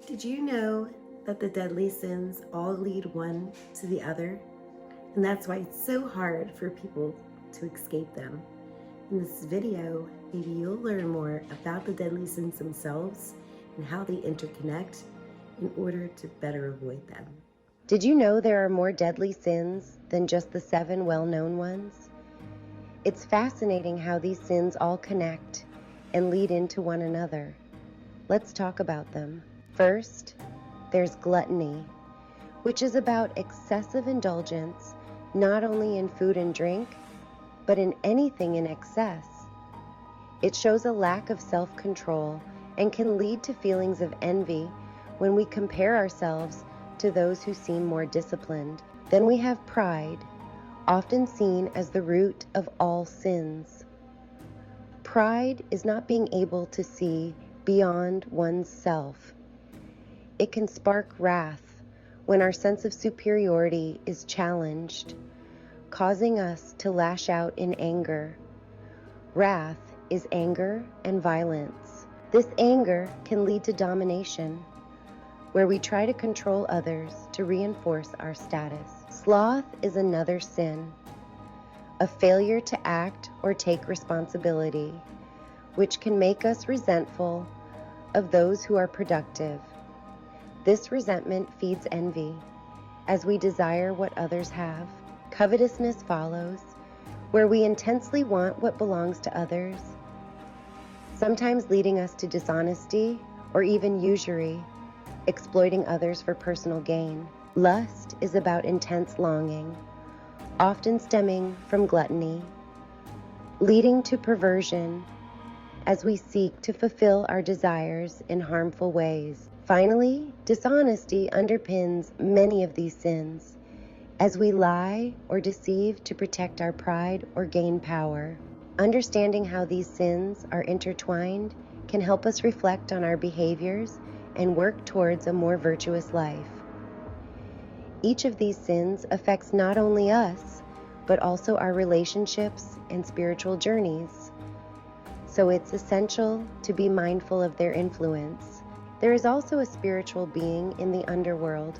Did you know that the deadly sins all lead one to the other? And that's why it's so hard for people to escape them. In this video, maybe you'll learn more about the deadly sins themselves and how they interconnect in order to better avoid them. Did you know there are more deadly sins than just the 7 well-known ones? It's fascinating how these sins all connect and lead into one another. Let's talk about them. First, there's gluttony, which is about excessive indulgence, not only in food and drink, but in anything in excess. It shows a lack of self-control and can lead to feelings of envy when we compare ourselves to those who seem more disciplined. Then we have pride, often seen as the root of all sins. Pride is not being able to see beyond one's self. It can spark wrath when our sense of superiority is challenged, causing us to lash out in anger. Wrath is anger and violence. This anger can lead to domination, where we try to control others to reinforce our status. Sloth is another sin, a failure to act or take responsibility, which can make us resentful of those who are productive. This resentment feeds envy, as we desire what others have. Covetousness follows, where we intensely want what belongs to others, sometimes leading us to dishonesty or even usury, exploiting others for personal gain. Lust is about intense longing, often stemming from gluttony, leading to perversion as we seek to fulfill our desires in harmful ways. Finally, dishonesty underpins many of these sins, as we lie or deceive to protect our pride or gain power. Understanding how these sins are intertwined can help us reflect on our behaviors and work towards a more virtuous life. Each of these sins affects not only us, but also our relationships and spiritual journeys. So it's essential to be mindful of their influence. There is also a spiritual being in the underworld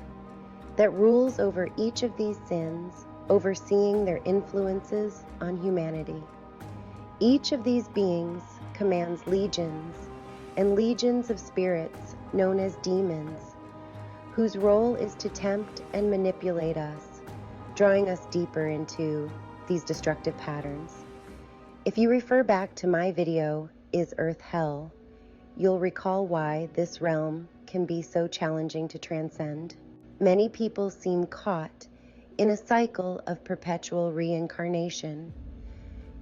that rules over each of these sins, overseeing their influences on humanity. Each of these beings commands legions and legions of spirits known as demons, whose role is to tempt and manipulate us, drawing us deeper into these destructive patterns. If you refer back to my video, Is Earth Hell?, you'll recall why this realm can be so challenging to transcend. Many people seem caught in a cycle of perpetual reincarnation,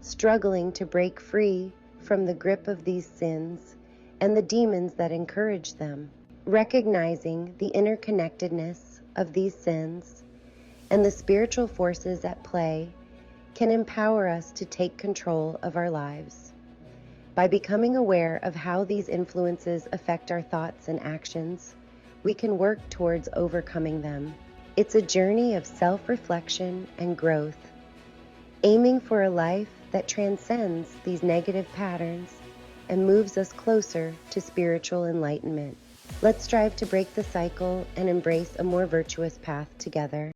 struggling to break free from the grip of these sins and the demons that encourage them. Recognizing the interconnectedness of these sins and the spiritual forces at play can empower us to take control of our lives. By becoming aware of how these influences affect our thoughts and actions, we can work towards overcoming them. It's a journey of self-reflection and growth, aiming for a life that transcends these negative patterns and moves us closer to spiritual enlightenment. Let's strive to break the cycle and embrace a more virtuous path together.